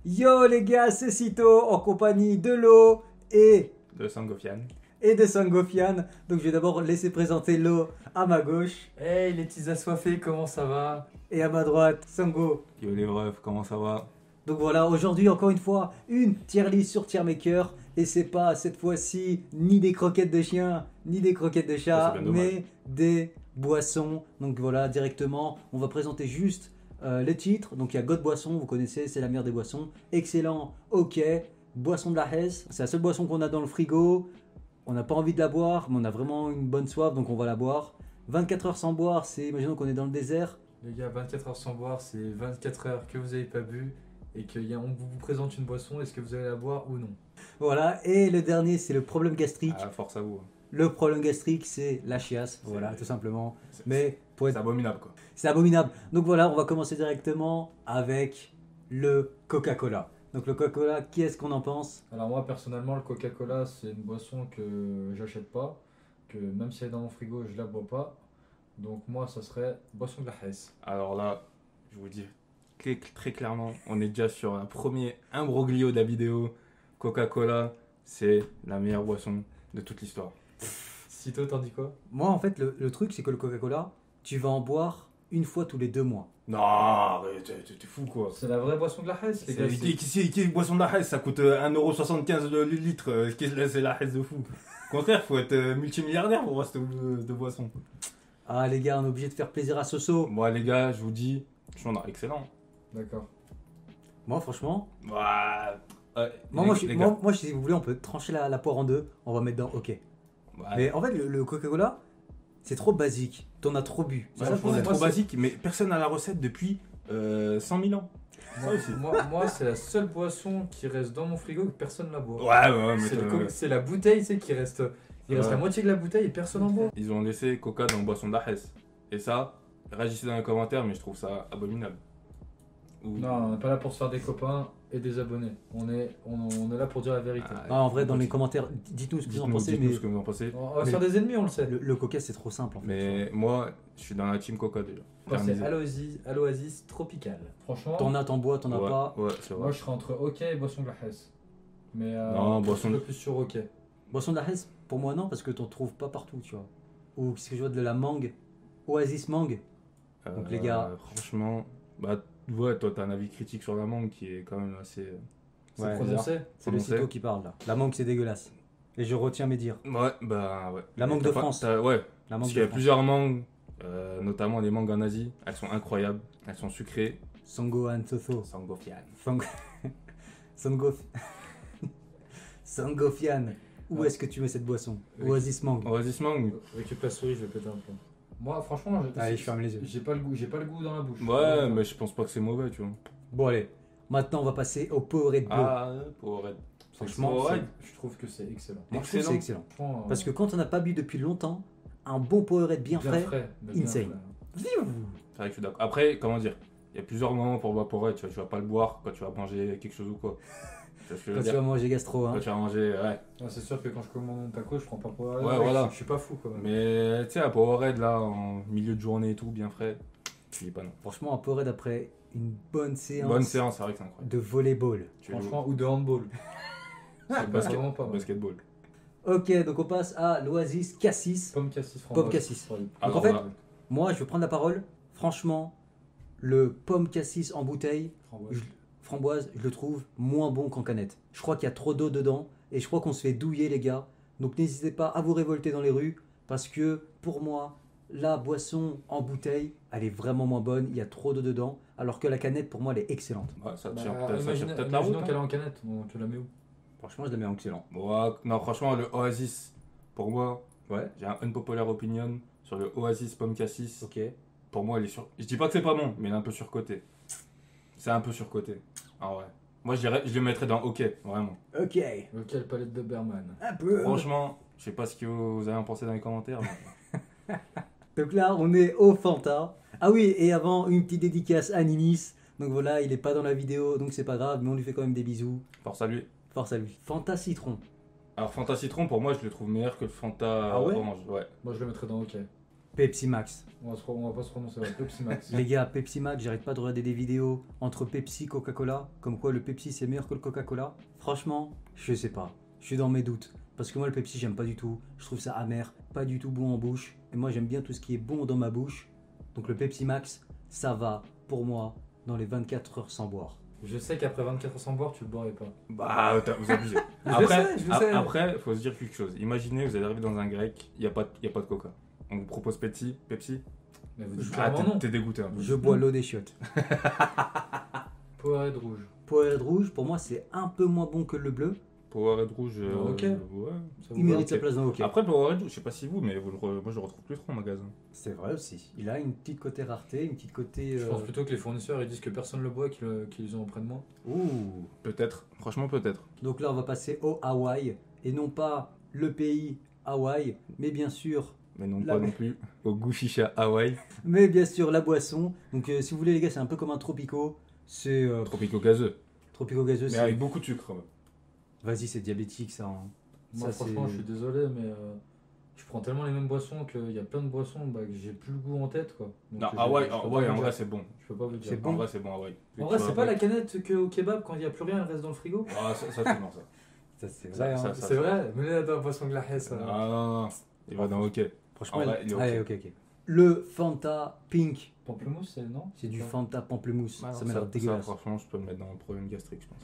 Yo les gars, c'est Cito en compagnie de Lo et, De Sangofian. et de Sangofian. Donc je vais d'abord laisser présenter Lo à ma gauche Hey les petits assoiffés, comment ça va? et à ma droite Sango. Yo les refs, comment ça va? Donc voilà, aujourd'hui encore une fois, une tier list sur tier maker. Et c'est pas cette fois-ci ni des croquettes de chien, ni des croquettes de chat, Ça, c'est bien dommage. mais des boissons. Donc voilà, directement, on va présenter juste les titres. Donc il y a God Boisson, vous connaissez, c'est la meilleure des boissons. Excellent, ok. Boisson de la Hesse, c'est la seule boisson qu'on a dans le frigo. On n'a pas envie de la boire, mais on a vraiment une bonne soif, donc on va la boire. 24 heures sans boire, c'est, imaginons qu'on est dans le désert. Les gars, 24 heures sans boire, c'est 24 heures que vous n'avez pas bu et qu'on vous présente une boisson, est-ce que vous allez la boire ou non? Voilà, et le dernier, c'est le problème gastrique. Ah, force à vous. Le problème gastrique, c'est la chiasse, voilà, tout simplement. Mais pour C'est être... abominable quoi. c'est abominable. Donc voilà, on va commencer directement avec le Coca-Cola. Donc le Coca-Cola, qui est-ce qu'on en pense? Alors moi personnellement, le Coca-Cola, c'est une boisson que j'achète pas, que même si elle est dans mon frigo, je la bois pas. Donc moi, ça serait boisson de la Hesse. Alors là, je vous dis très clairement, on est déjà sur un premier imbroglio de la vidéo. Coca-Cola, c'est la meilleure boisson de toute l'histoire. Cito, t'en dis quoi? Moi, en fait, le truc, c'est que le Coca-Cola, tu vas en boire une fois tous les 2 mois. Non, arrête, t'es fou quoi. C'est la vraie boisson de la Hesse, les gars. Qui est boisson de la Hesse? Ça coûte 1,75€ le litre. C'est la Hesse de fou. Au contraire, faut être multimilliardaire pour boire cette de boisson. Ah les gars, on est obligé de faire plaisir à Soso. Moi les gars, je vous dis, excellent. D'accord. Moi, franchement, Bah, moi, les gars. si vous voulez, on peut trancher la poire en deux. On va mettre dans ok. Bah, Mais en fait, le Coca-Cola, c'est trop basique. T'en as trop bu. C'est ouais, ça le c'est problème. trop basique, mais personne n'a la recette depuis 100 000 ans. Moi, c'est la seule boisson qui reste dans mon frigo que personne ne la boit. Ouais, mais C'est la bouteille, tu sais, qui reste. Il reste Ouais. la moitié de la bouteille et personne n'en boit. ils ont laissé Coca dans boisson de la Hesse. Et ça, réagissez dans les commentaires, mais je trouve ça abominable. Ou- Non, on n'est pas là pour se faire des copains et des abonnés. On est là pour dire la vérité. Ah, Ah, en vrai, dans on les continue. commentaires, dites-nous ce que vous en Dites-nous pensez. dites-nous Mais ce que vous en pensez. On va Mais- se faire des ennemis, on le sait. le Coca, c'est trop simple en fait. Mais moi, je suis dans la team Coca déjà. Moi, c'est Terminé. à l'Oasis tropical. Franchement, T'en as, t'en bois, t'en as Ouais, pas. ouais, c'est vrai. moi je serais entre OK et boisson de la Hesse. Mais Non, un boisson peu de- plus sur OK. Boisson de la Hesse, pour moi non, parce que t'en trouves pas partout, tu vois. Ou qu'est-ce que je vois de la mangue, Oasis mangue. Donc, les gars. Franchement, bah, ouais, toi, t'as un avis critique sur la mangue qui est quand même assez. C'est Ouais, prononcé. C'est le Prononcé. Cito qui parle là. La mangue, c'est dégueulasse. Et je retiens mes dires. Ouais, bah, ouais. La mangue T'as de pas- France. Ouais, La parce mangue qu'il y a de France. plusieurs mangues, notamment les mangues en Asie. Elles sont incroyables, elles sont sucrées. Sangohan Soso. Sangofian. Sang... Sangof... Sangofian. Où Ouais. est-ce que tu mets cette boisson? Oui. Oasis mangue. Oasis mangue. Récupère la souris, je vais péter un plomb. Moi, franchement, Allez, je ferme les yeux. j'ai pas le goût dans la bouche. Ouais, mais je pense pas que c'est mauvais, tu vois. Bon allez, maintenant on va passer au Powerade Bleu. Ah, pour Red. Franchement, Powerade. Je trouve que c'est excellent. Moi, je trouve que c'est excellent. Franchement, Parce que quand on n'a pas bu depuis longtemps, un bon Powerade bien frais. bien insane. frais. C'est vrai que je suis d'accord. Après, comment dire, il y a plusieurs moments pour boire pour Red, tu vois. Tu vas pas le boire quand tu vas manger quelque chose ou quoi. Tu vois ce que je veux Quand tu dire. vas manger gastro, hein. Quand tu vas manger, ouais. Ah, c'est sûr que quand je commande mon taco, je prends pas pour Ouais, voilà. Je suis pas fou quand même. Mais tu sais, à Powerade, là, en milieu de journée et tout, bien frais, je dis pas non. Franchement, un Powerade après une bonne séance, Bonne séance, c'est vrai que c'est incroyable. de volleyball. Tu joues Franchement, ou de handball. c'est basket, vraiment pas mal. basketball. Ok, donc on passe à l'Oasis Cassis. Pomme cassis, Pomme cassis. Ouais. Alors en fait, là, Moi, je vais prendre la parole. Franchement, le pomme cassis en bouteille, Framboise. framboise, je le trouve moins bon qu'en canette. Je crois qu'il y a trop d'eau dedans et je crois qu'on se fait douiller, les gars. Donc n'hésitez pas à vous révolter dans les rues parce que pour moi, la boisson en bouteille, elle est vraiment moins bonne. Il y a trop d'eau dedans. Alors que la canette, pour moi, elle est excellente. ouais, ça Bah, tire peut-être la route. imaginons hein. qu'elle est en canette, bon, tu la mets où? Franchement, je la mets en excellent. Ouais, non, franchement, le Oasis, pour moi, Ouais. j'ai un unpopular opinion sur le Oasis Pomme Cassis. Ok. Pour moi, il est sur. Je dis pas que c'est pas bon, mais il est un peu surcoté. C'est un peu surcoté. Ah ouais. Moi, je le mettrais dans OK, vraiment. Ok. Quelle palette de Berman? Un peu. Franchement, je sais pas ce que vous avez en pensé dans les commentaires. Mais... Donc là, on est au Fanta. Ah oui, et avant, une petite dédicace à Ninis. Donc voilà, il est pas dans la vidéo, donc c'est pas grave, mais on lui fait quand même des bisous. Force à lui. Force à lui. Fanta Citron. Alors, Fanta Citron, pour moi, je le trouve meilleur que le Fanta Ah ouais Orange. Ouais. Moi, je le mettrais dans OK. Pepsi Max. On va pas se prononcer, ouais, Pepsi Max. Les gars, Pepsi Max, j'arrête pas de regarder des vidéos entre Pepsi et Coca-Cola, comme quoi le Pepsi c'est meilleur que le Coca-Cola. Franchement, je sais pas. Je suis dans mes doutes. Parce que moi, le Pepsi, j'aime pas du tout. Je trouve ça amer, pas du tout bon en bouche. Et moi, j'aime bien tout ce qui est bon dans ma bouche. Donc le Pepsi Max, ça va pour moi dans les 24 heures sans boire. Je sais qu'après 24 heures sans boire, tu le boirais pas. Bah, vous abusez. Je Après, le sais. après, faut se dire quelque chose. Imaginez, vous allez arriver dans un grec, il n'y a pas de Coca. On vous propose Pepsi. Mais vous dites Ah, clairement non. t'es dégoûté un peu. Je bois l'eau des chiottes. Powerade rouge. Powerade rouge, pour moi, c'est un peu moins bon que le bleu. Powerade rouge, Ok. ouais. Ça Il vous va mérite sa place dans le hockey. Après, Powerade, je sais pas si vous, mais moi je le retrouve plus trop en magasin. C'est vrai aussi. Il a une petite côté rareté, une petite côté. Je pense plutôt que les fournisseurs ils disent que personne le boit, qu'ils ont auprès de moi. Ouh. Peut-être, franchement, peut-être. Donc là, on va passer au Hawaï. Et non pas le pays Hawaï, mais bien sûr. Mais non, La- pas non plus. Au goût chicha Hawaï, Mais bien sûr, la boisson. Donc si vous voulez, les gars, c'est un peu comme un Tropico. C'est tropico gazeux. Tropico gazeux. Mais c'est- avec beaucoup de sucre. Quand même. Vas-y, c'est diabétique ça. Hein. Moi, Ça, franchement, c'est- je suis désolé, mais je prends tellement les mêmes boissons qu'il y a plein de boissons que j'ai plus le goût en tête, quoi. Donc, Non, je- Hawaï, je peux pas Hawaï, vous en dire. vrai, c'est bon. Je peux pas vous dire. C'est bon. En vrai, c'est bon, Hawaï. En vrai, c'est pas la canette qu'au kebab, quand il n'y a plus rien, elle reste dans le frigo. Ah, ça c'est bon, ça. Ça, c'est Ça, vrai. ça, hein. C'est vrai, mais dans la boisson glacée, Ah non, non, il va dans OK. Franchement, En vrai, il est ok. allez, ok. Le Fanta Pink, Pamplemousse, c'est non c'est du pas- Fanta pamplemousse. Ah, ça m'a l'air dégueulasse. Franchement, je peux le mettre dans le problème gastrique, je pense.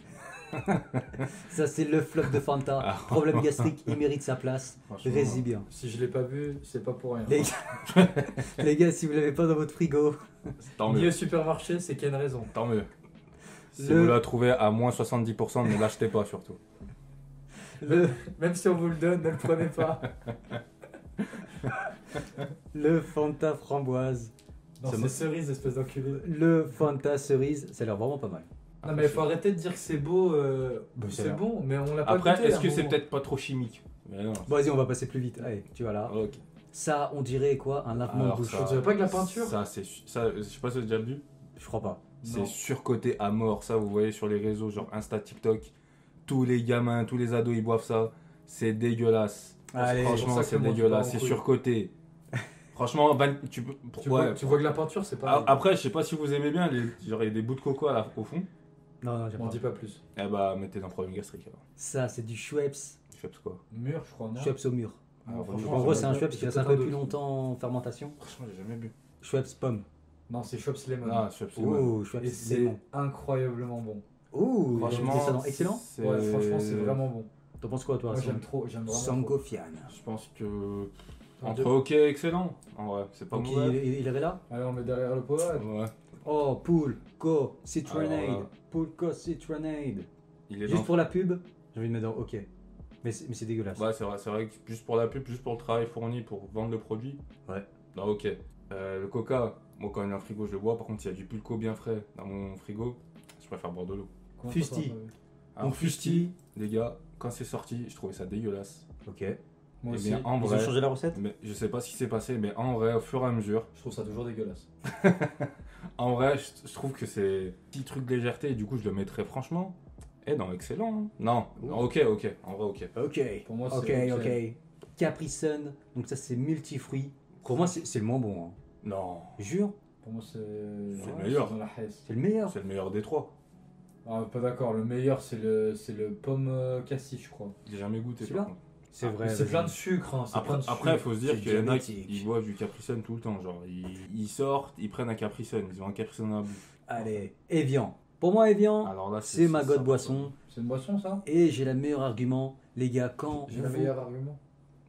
Ça, c'est le flop de Fanta. Ah. Problème gastrique, il mérite sa place. Franchement, Résille bien. Si je l'ai pas bu, c'est pas pour rien. Les gars, les gars, si vous l'avez pas dans votre frigo, Tant Ni mieux. au supermarché, c'est qu'il y a une raison. Tant mieux. Si Le- vous la trouvez à moins 70%, ne l'achetez pas surtout. le, Même si on vous le donne, ne le prenez pas. le Fanta framboise, Non, Ça c'est me- cerise, espèce d'enculé. le Fanta cerise, ça a l'air vraiment pas mal. Non, mais il faut arrêter de dire que c'est beau. Bah, ça a c'est l'air. bon, mais on l'a pas Après, goûté, est-ce à que un c'est moment. peut-être pas trop chimique? Mais non. Bon, vas-y, on va passer plus vite. Allez, tu vas là. Ok. Ça, on dirait quoi? Un lavement de Alors, bouche. On dirait pas que la peinture Ça, je sais pas si vous avez déjà vu. Je crois pas. C'est Non. surcoté à mort. Ça, vous voyez sur les réseaux, genre Insta, TikTok. Tous les gamins, tous les ados, ils boivent ça. C'est dégueulasse. Allez, pour Franchement, ça que c'est moi, je dégueulasse. pars en C'est couille. surcoté. Franchement, tu peux. Tu vois que la peinture, c'est pas. Après, je sais pas si vous aimez bien, genre il y a des bouts de coco au fond. Non, j'aime On pas. dit pas plus. Eh bah, mettez dans problème gastrique alors. Ça, c'est du Schweppes. Tu fais quoi? Mur, je crois, non Schweppes au mur. Non, En franchement, En gros, ça c'est un va Schweppes pas- qui reste c'est un peu peut-être plus un longtemps en fermentation. Franchement, j'ai jamais bu. Schweppes pomme. Non, c'est Shops Lemon. Ah, je suis absolument. Oh, Schweppes Et c'est lemon. incroyablement bon. Oh, Franchement, franchement, excellent. Ouais, franchement, c'est vraiment bon. T'en penses quoi, toi? Moi, j'aime vraiment trop. Sangofian. Je pense que. Un, Entre deux. ok et excellent. En vrai, c'est pas Donc, mauvais. il est là? Allez, on met derrière le Powerade. Ouais. Oh, Pulco Citronade. Alors là. Pulco Citronade. Il est Juste dans. pour la pub, j'ai envie de mettre dans OK. Mais c'est dégueulasse. Ouais, c'est vrai que juste pour la pub, juste pour le travail fourni pour vendre le produit. Ouais. Non, ok. Le coca, moi quand il y a un frigo, je le bois. Par contre, s'il y a du pulco bien frais dans mon frigo, je préfère boire de l'eau. Comment Fusti. ça, ça va Alors, Donc, Fusti. les gars, quand c'est sorti, je trouvais ça dégueulasse. OK. Moi Eh aussi. bien, en Ils ont vrai, changé la recette? mais je sais pas ce qui s'est passé, mais en vrai, au fur et à mesure, Je trouve ça toujours dégueulasse. en vrai, je trouve que c'est petit truc de légèreté et du coup, je le mettrais franchement. Et non, excellent. Hein. Non, ok, en vrai, ok. OK. Pour moi, OK, c'est OK. Capri Sun. Donc ça, c'est multifruits. Pour moi, c'est le moins bon. Hein. Non, Jure, Pour moi, c'est. le meilleur. c'est dans la haisse. c'est le meilleur. c'est le meilleur des trois. Ah, pas d'accord. Le meilleur, c'est le pomme cassis, je crois. J'ai jamais goûté. Celui-là par contre. C'est vrai. C'est vas-y. plein de sucre. Hein, c'est plein de Après, il sucre. faut se dire C'est qu'il y en a qui diabétique. ils boivent du Capri Sun tout le temps. Genre, ils sortent, ils prennent un Capri Sun, ils ont un Capri Sun à la bouche. Allez, Evian. Pour moi, Evian, Alors là, c'est ma ça, god ça. boisson. C'est une boisson, ça Et j'ai le meilleur argument. Les gars, quand J'ai le vous- meilleur argument.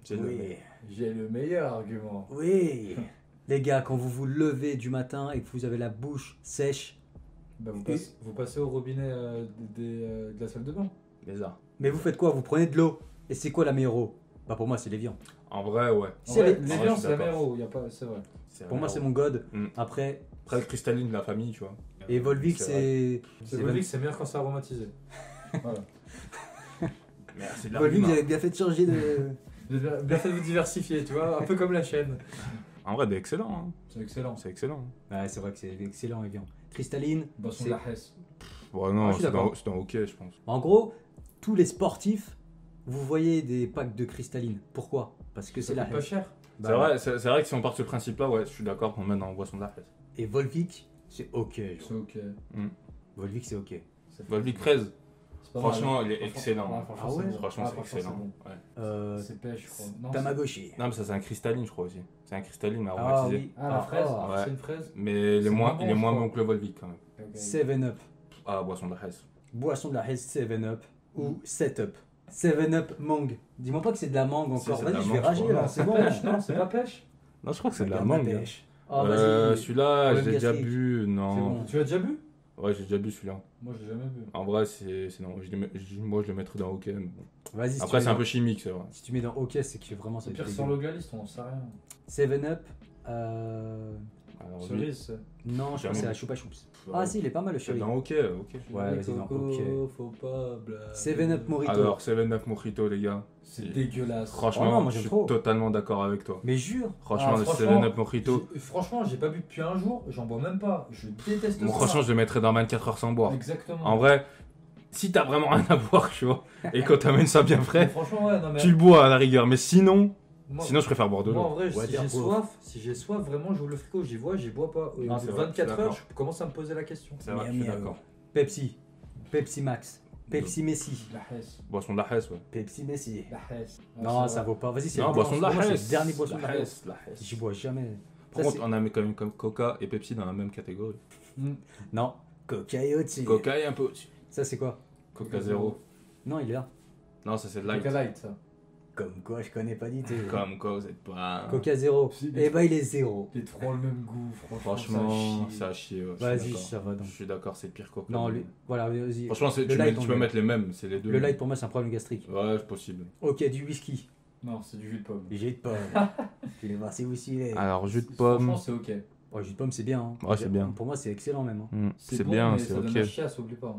C'est le Oui. meilleur. J'ai le meilleur argument. Oui. Les gars, quand vous vous levez du matin et que vous avez la bouche sèche, Bah, vous passez au robinet de la salle de bain. Bizarre. mais vous faites quoi? Vous prenez de l'eau. Et c'est quoi la meilleure eau? Bah pour moi, c'est l'Evian. En vrai, ouais. C'est Ouais, les- les Ouais, viands, je suis c'est la d'accord. meilleure eau. Y a pas, c'est vrai. Pour moi, c'est mon god. Mm. Après, Après, le cristalline de la famille, tu vois. et Volvic, vrai. c'est. C'est Volvic, c'est meilleur quand c'est aromatisé. Voilà. Merci de Volvic, l'argument. vous avez bien fait de changer de. J'ai bien fait de vous diversifier, tu vois, un peu comme la chaîne. En vrai, c'est excellent. Hein. C'est excellent. C'est excellent. Ouais, c'est vrai que c'est excellent, Evian. Cristalline. Boisson c'est- de la Hesse. Bon, non, Ah, je suis d'accord. c'est dans OK, je pense. En gros, tous les sportifs, vous voyez des packs de cristalline. Pourquoi? Parce que Ça c'est la coûte pas Hesse. cher. C'est vrai, c'est vrai que si on part de ce principe-là, ouais, je suis d'accord qu'on le mette dans boisson de la fraise. Et Volvic, c'est ok. genre. C'est ok. Volvic, c'est ok. Volvic fraise, C'est pas franchement, mal. il est excellent. Ouais, franchement, Ah ouais c'est bon. Franchement, Ah, c'est franchement, excellent. bon. Ouais. C'est pêche, je crois. Non, Tamagotchi. Non, mais ça, c'est un cristalline, je crois aussi. C'est un cristalline, mais Ah aromatisé. oui. Ah, la fraise, ah. Ouais. c'est une fraise. Mais il est C'est moins, moins il est bon, moins je crois. bon que le Volvic quand même. Ok. 7-Up. Ah, boisson de la fraise. Boisson de la Hesse 7-Up ou 7-Up. 7-Up mangue. Dis-moi pas que c'est de la mangue Si, encore. c'est de la Vas-y, je vais mangue, rager je crois. là, c'est bon. Pêche, non, c'est pas pêche. Non, je crois que c'est de la Regarde mangue. pêche. Oh, vas-y. Celui-là, Problème j'ai déjà gastrique. bu. Non. C'est bon. Tu l'as déjà bu? Ouais, j'ai déjà bu celui-là. Moi, j'ai jamais bu. En vrai, c'est non. Moi, je le mettrais dans OK. Mais bon. Vas-y, si Après, tu c'est mets un peu chimique, c'est vrai. si tu mets dans OK, c'est que vraiment ça C'est te pire fait sur dégueu. le Galiste, on en sait rien. 7-Up. Alors, lui, Cerise, c'est. Non, je crois que c'est la Choupa Choups. Ah si, il est pas mal le c'est chéri. dans OK. Ouais, vas-y, dans OK. Faut pas blaguer. 7-Up Morito. Alors, 7-Up Mojito, les gars. C'est dégueulasse. Franchement, Oh non, moi, je j'aime suis trop. totalement d'accord avec toi. Mais jure. Franchement, Ah, le franchement, 7-Up Mojito. Franchement, j'ai pas bu depuis un jour, j'en bois même pas. Je déteste Bon, ça. franchement, je le mettrais dans 24 heures sans boire. Exactement. En vrai, si t'as vraiment rien à boire, tu vois, et quand t'amènes ça bien Mais frais, franchement, ouais, non mais. tu le bois à la rigueur. Mais sinon, Moi, je préfère boire de moi, en l'eau. vrai, Ouais, si dire j'ai pauvre. soif, vraiment, j'ouvre le frigo, j'y bois pas. Au Non, bout c'est de vrai, 24 je suis heures, d'accord. je commence à me poser la question. C'est vrai, Miam, je suis miam. d'accord. Pepsi. Pepsi Max. Pepsi Messi. La Hesse. Boisson de la Hesse, ouais. Pepsi Messi. La Hesse. Non, Ouais, ça vaut pas. Vas-y, c'est Non, le boisson de la pour moi, c'est Hesse. le dernier boisson de la Hesse. La Hesse. J'y bois jamais. Par Ça, contre, on a mis quand même comme Coca et Pepsi dans la même catégorie. Non, Coca est au-dessus. Coca est un peu au-dessus. Ça, c'est quoi? Coca zéro. Non, il est là. Non, ça c'est de Coca light. Light, ça. Comme quoi, je connais pas du tout. Comme quoi, vous êtes pas. Coca zéro. Si, Eh ben, il est zéro. Les trois le même goût, Franchement, ça ça a chier. Ouais, je suis Vas-y, d'accord. ça va donc. Je suis d'accord, c'est pire Coca. Non, lui, voilà, vas-y. Franchement, Le tu light, on peux le- mettre les mêmes, c'est les deux. Le light, pour moi, c'est un problème gastrique. Ouais, c'est possible. Ok, du whisky. Non, c'est du jus de pomme. Du jus de pomme. Je vais voir si vous suivez. Alors, jus de Franchement, pomme. c'est ok. Oh, jus de pomme, c'est bien. Hein. Ouais, c'est bien. Pour moi, c'est excellent même. hein. C'est bon, bien, mais c'est ça donne la ok. chiasse, oublie pas.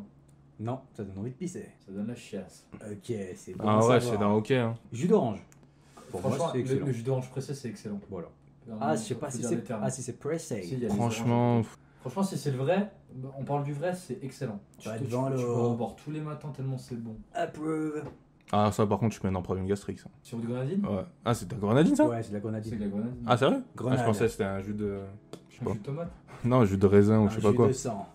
Non, ça donne envie de pisser. Ça donne la chiasse. Ok, c'est bon. Ah à ouais, savoir. c'est dans ok. Hein. Jus d'orange. Pour moi, Franchement, c'est excellent. le jus d'orange pressé, c'est excellent. Voilà. Vraiment, Ah, je sais pas faut si dire les c'est termes. ah, si c'est pressé. Si, il y a les Franchement, oranges. Franchement, si c'est le vrai, on parle du vrai, c'est excellent. Pas tu devant peux le- en boire tous les matins tellement c'est bon. Approve. ah ça par contre, je mets dans problème gastrique ça. Sur de grenadine Ouais. Ah, c'est de la grenadine ça Ouais, c'est de la C'est grenadine. de la grenadine. Ah, sérieux Ah, Grenade. je pensais que c'était un jus de. Je sais Un pas. jus de tomate. Non, jus de raisin ou Un je sais pas jus quoi. de sang.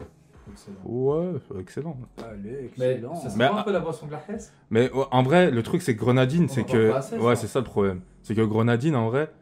Excellent. Ouais, excellent. Allez, Mais excellent. ça c'est Mais- pas un peu la boisson de la Hesse? Mais ouais, en vrai, le truc c'est que grenadine, On c'est en que. parle pas assez, Ouais, ça. c'est ça le problème. C'est que grenadine, en vrai,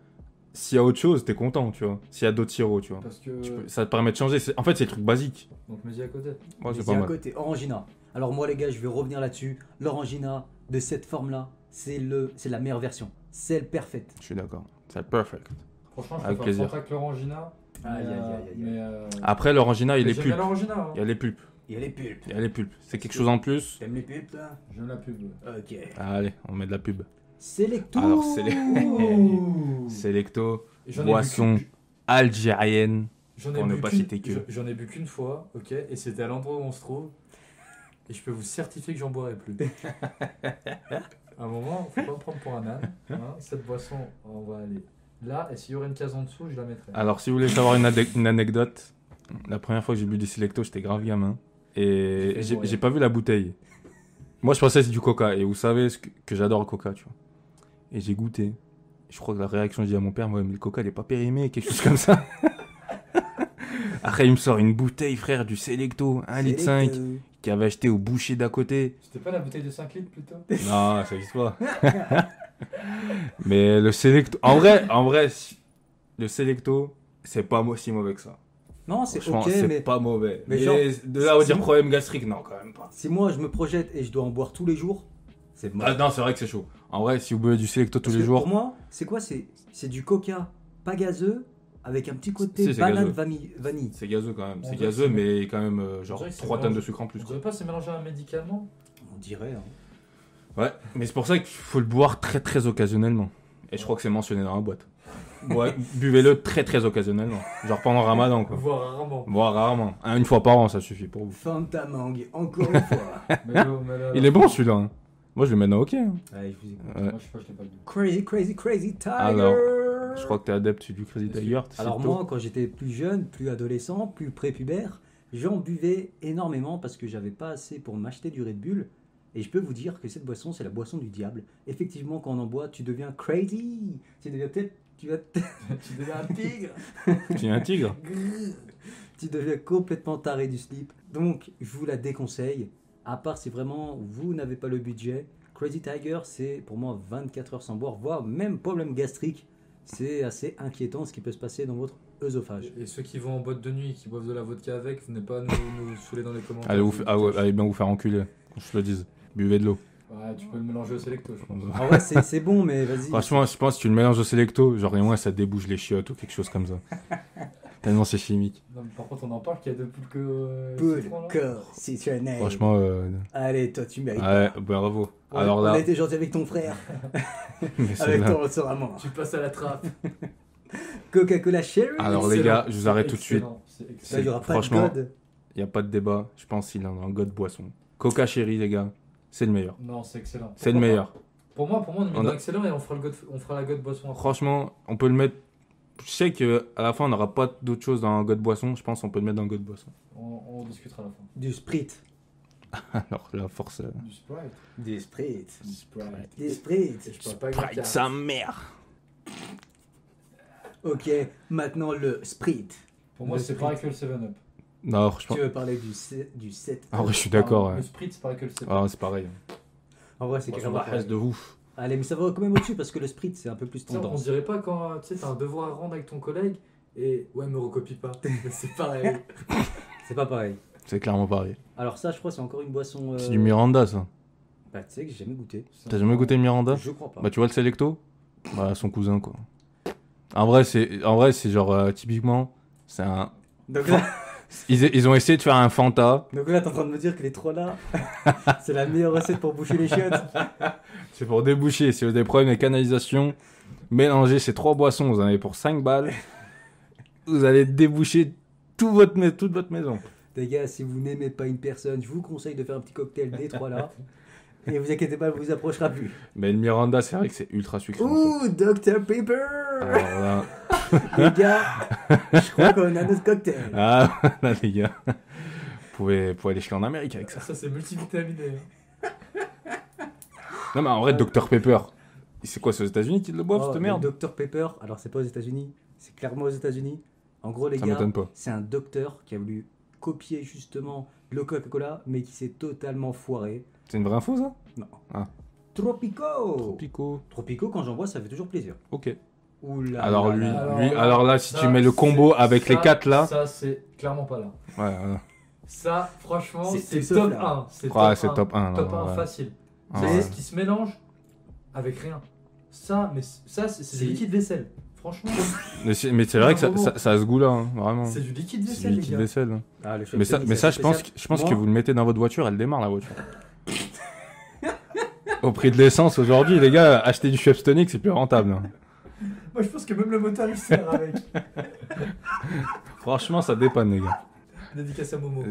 s'il y a autre chose, t'es content, tu vois. S'il y a d'autres sirops, tu vois. Parce que. Ça te permet de changer. En fait, c'est le truc basique. Donc, mets-y à côté. Ouais, Mais c'est c'est pas à mal. côté, Orangina. Alors moi les gars, je vais revenir là-dessus. L'Orangina de cette forme-là, c'est la meilleure version. C'est le parfaite. Je suis d'accord. C'est perfect. Franchement, je Avec préfère plaisir. Fanta que l'Orangina. Aïe, aïe, aïe, aïe, aïe. Après, l'orangina, il est J'aime bien pulpe. l'Orangina. hein. Il y a les pulpes. Il y a les pulpes. Il y a les pulpes. C'est quelque chose en plus. T'aimes les pulpes là? J'aime la pub. Ok. Allez, on met de la pub. Selecto. Alors, c'est les- Ouh. Selecto, Et j'en ai boisson bu algérienne. J'en Pour ai ne bu pas qu'une- citer que. J'en ai bu qu'une fois, ok, et c'était à l'endroit où on se trouve. Et je peux vous certifier que j'en boirai plus. À un moment, faut pas me prendre pour un âne. Hein. Cette boisson, on va aller là, et s'il y aurait une case en dessous, je la mettrais. Alors, si vous voulez savoir une anecdote, la première fois que j'ai bu des Selecto, j'étais grave gamin. Et fait j'ai mourir. j'ai pas vu la bouteille. Moi, je pensais que c'est du coca. Et vous savez que j'adore le coca, tu vois. Et j'ai goûté. Je crois que la réaction, je dis à mon père, ouais, mais le coca, il est pas périmé, quelque chose comme ça. Après, il me sort une bouteille, frère, du Selecto, 1,5 litre, Selecto. qu'il avait acheté au boucher d'à côté. C'était pas la bouteille de 5 litres plutôt? Non, ça existe pas. Mais le Selecto, en vrai, le Selecto, c'est pas si mauvais que ça. Non, c'est Franchement, ok, c'est mais pas mauvais. mais Mais genre, de là à si- dire problème gastrique, non, quand même pas. si moi je me projette et je dois en boire tous les jours, c'est mort. Ah, non, c'est vrai que c'est chaud. En vrai, si vous buvez du Selecto tous Parce les que jours, Pour moi, c'est quoi? C'est du coca pas avec un petit côté Si, c'est banane gazeux. vanille. c'est gazeux quand même. On C'est dirait gazeux, que c'est- mais quand même genre dirait que c'est 3 tonnes de mélangé. sucre en plus. On Quoi. dirait pas c'est mélangé à un médicament? On dirait. Hein. Ouais, mais c'est pour ça qu'il faut le boire très très occasionnellement. Et je crois que c'est mentionné dans la boîte. Ouais, buvez-le très très occasionnellement. Genre pendant Ramadan quoi. Voire rarement. Boire rarement. Une fois par an, ça suffit pour vous. Fanta mangue, encore une fois. Il est bon celui-là. Hein. Moi je le mets dans OK. Hein. Allez, je vous écoute. Ouais. Moi, je sais pas, je l'ai pas bu. Crazy, crazy, crazy tiger. Alors, Je crois que t'es adepte du Crazy Tiger. Alors moi, quand j'étais plus jeune, plus adolescent, plus prépubère, j'en buvais énormément parce que j'avais pas assez pour m'acheter du Red Bull. Et je peux vous dire que cette boisson, c'est la boisson du diable. Effectivement, quand on en boit, tu deviens crazy. Tu tu vas Tu deviens un tigre. Tu es un tigre. tu deviens complètement taré du slip. Donc, je vous la déconseille. À part si vraiment vous n'avez pas le budget. Crazy Tiger, c'est pour moi 24 heures sans boire, voire même problème gastrique. C'est assez inquiétant ce qui peut se passer dans votre œsophage. Et ceux qui vont en boîte de nuit et qui boivent de la vodka avec, venez pas nous saouler dans les commentaires. Allez bien vous faire enculer, qu'on se le dise. Buvez de l'eau. Ouais, tu peux le mélanger au Selecto, je pense. En vrai, c'est bon, mais vas-y. Franchement, je pense que tu le mélanges au Selecto, genre et moi ça débouche les chiottes ou quelque chose comme ça. Tellement c'est chimique. Non, mais par contre, on en parle qu'il y a depuis que. Poule, citron, là. corps, citronnelle. Franchement, Allez, toi, tu mérites. ouais, bravo. On- Alors On là, a été gentil avec ton frère. mais Avec celle-là- ton restaurant. Tu passes à la trappe. Coca-Cola Cherry. Alors les gars, je vous arrête tout de suite. Excellent, c'est Ça, excellent. il y aura pas franchement, de God. Il n'y a pas de débat, je pense qu'il en a un god boisson. Coca Cherry les gars, c'est le meilleur. Non, c'est excellent. C'est le Pourquoi meilleur. pas Pour moi, on est On a- excellent et on fera la God boisson après. Franchement, on peut le mettre. Je sais qu'à la fin on n'aura pas d'autre chose dans un god boisson, je pense qu'on peut le mettre dans un god boisson. On discutera à la fin. Du Sprit. Alors la force. Du Sprite. Du Sprit. Du Sprite. Du Sprit. Et je parle pas avec ma Sprite carte. sa mère. Ok, maintenant le Sprit. Pour moi, Le c'est Sprite. pareil que le 7-Up. Non, franchement. Tu veux parler du 7. En vrai, je suis d'accord. Le Ouais. Sprite, c'est pareil que le 7-Up. Ah, c'est pareil. En vrai, c'est Boisson carrément de la reste de ouf. Allez, mais ça va quand même au-dessus parce que le Sprit, c'est un peu plus Tu sais, on tendance. dirait pas quand tu sais, t'as un devoir à rendre avec ton collègue et ouais, me recopie pas. Mais c'est pareil. C'est pas pareil. C'est clairement pareil. Alors ça, je crois, c'est encore une boisson... C'est du Miranda ça. Bah, tu sais que j'ai jamais goûté. T'as jamais goûté le Miranda? Je crois pas. Bah tu vois le Selecto? Bah son cousin quoi. En vrai c'est genre typiquement c'est un. Donc là, Ils ont essayé de faire un Fanta. t'es en train de me dire que les trois là, c'est la meilleure recette pour boucher les chiottes. C'est pour déboucher. Si vous avez des problèmes de canalisation, mélangez ces 3 boissons. Vous en avez pour 5 balles. Vous allez déboucher toute votre maison. Les gars, si vous n'aimez pas une personne, je vous conseille de faire un petit cocktail des trois là. Et vous inquiétez pas, elle vous approchera plus. Mais le Miranda, c'est vrai que c'est ultra sucré. en Ouh, Dr Pepper. fait. Alors là, Les gars, je crois qu'on a notre cocktail. là, les gars, vous pouvez aller chier en Amérique avec ça. Ça, c'est multivitaminé. Non mais en vrai, Dr Pepper, c'est quoi, c'est aux États-Unis qu'ils le boivent Oh, cette mais merde? Dr Pepper, alors c'est pas aux États-Unis, c'est clairement aux États-Unis. En gros, les Ça gars, m'étonne pas. c'est un docteur qui a voulu copier justement le Coca-Cola, mais qui s'est totalement foiré. C'est une vraie info ça? Non. Ah. Tropico. Pico. Quand j'en bois, ça fait toujours plaisir. Ok. Ouh là Alors là lui, là. alors là, si ça, tu mets le combo c'est- avec les ça, 4 là, Ça, c'est clairement pas là. ouais, voilà. Ça, franchement, C'est c'est tout sauf top là. 1. C'est Ouais, c'est top 1. Top 1 facile. Ah C'est ouais. ce qui se mélange avec rien. Ça, c'est C'est- du liquide vaisselle. Franchement, Mais c'est vrai que ça a ce goût-là, hein, vraiment. c'est du liquide C'est vaisselle, du les liquide gars. vaisselle. hein. Ah, le Mais ça, Schweppes, je pense, spécial. je pense Moi, que vous le mettez dans votre voiture, elle démarre la voiture. Au prix de l'essence aujourd'hui, les gars, acheter du Schweppes Tonic, c'est plus rentable. hein. Moi, je pense que même le moteur, il sert avec. Franchement, ça dépanne, les gars. Dédicace à Momo.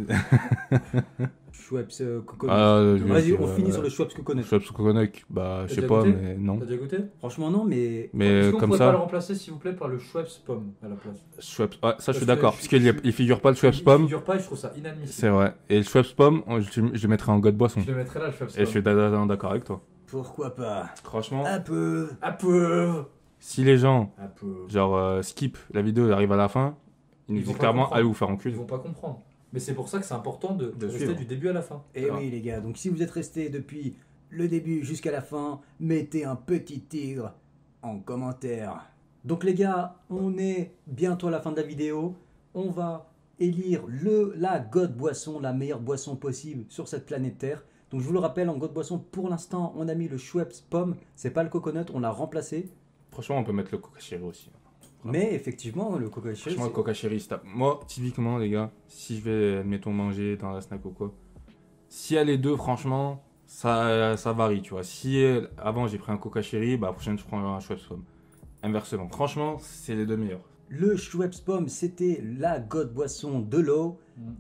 Schweppes coconut. Ah, Vas-y, on finit sur le Schweppes coconut. Schweppes Coconut, bah, je sais déjà pas, goûté mais non. T'as déjà goûté Franchement, non, mais. Mais Est-ce qu'on comme pourrait pas le ça, remplacer, s'il vous plaît, par le Schweppes pomme à la place Schweppes, ouais, ça je suis Parce que d'accord. je- Parce qu'il je- il figure pas le Schweppes Il Pomme, figure pas et je trouve ça inadmissible. c'est vrai. Et le Schweppes Pomme, je le mettrais en god boisson. Je le mettrais là, le Schweppes Et je suis pomme. d'accord avec toi. Pourquoi pas Franchement, Un peu. Un peu. si les gens, Un peu. genre, skip la vidéo et arrivent à la fin, ils nous Ils vont disent pas clairement, comprendre. allez vous faire Ils enculer. vont pas comprendre. Mais c'est pour ça que c'est important de rester suivre. du début à la fin. Et Ah. oui, les gars, donc si vous êtes restés depuis le début jusqu'à la fin, mettez un petit tigre en commentaire. Donc, les gars, on est bientôt à la fin de la vidéo. On va élire la God boisson, la meilleure boisson possible sur cette planète Terre. Donc, je vous le rappelle, en God boisson, pour l'instant, on a mis le Schweppes pomme. C'est pas le coconut, on l'a remplacé. Franchement, on peut mettre le Coca Cherry aussi. Mais effectivement, le coca cherry, Franchement, le Coca Cherry, c'est top. Moi, typiquement, les gars, si je vais, admettons, manger dans un snack ou quoi, s'il y a les deux, franchement, ça varie, tu vois. Si avant j'ai pris un Coca Cherry, bah la prochaine je prends un Schweppes Pomme. Inversement. Franchement, c'est les deux meilleurs. le Schweppes pomme, c'était la God boisson de l'eau.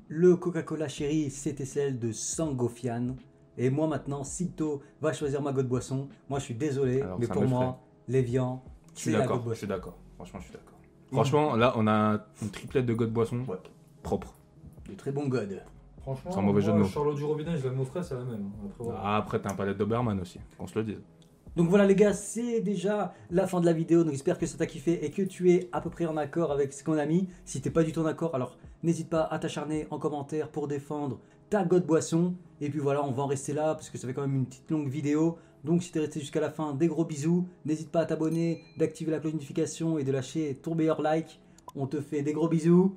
Le Coca-Cola Cherry, c'était celle de Sangofian. Et moi maintenant, Cito va choisir ma God boisson. Moi, je suis désolé, Alors, mais ça pour me moi, l'Evian, Je suis c'est la d'accord, God je boisson. suis d'accord. Franchement, je suis d'accord. Franchement, là, on a une triplette de God boisson Ouais. propre. De très bon God. Franchement, Sans mauvais jeu de mots. Charlotte du robinet, je l'aime au frais, c'est la même. Après, voilà. Ah, après, t'as un palette d'Oberman aussi, qu'on se le dise. Donc voilà les gars, c'est déjà la fin de la vidéo, donc j'espère que ça t'a kiffé et que tu es à peu près en accord avec ce qu'on a mis. Si t'es pas du tout en accord, alors n'hésite pas à t'acharner en commentaire pour défendre ta God Boisson. Et puis voilà, on va en rester là parce que ça fait quand même une petite longue vidéo. Donc si t'es resté jusqu'à la fin, des gros bisous. N'hésite pas à t'abonner, d'activer la cloche de notification et de lâcher ton meilleur like. On te fait des gros bisous.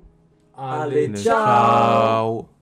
Allez, ciao. Ciao.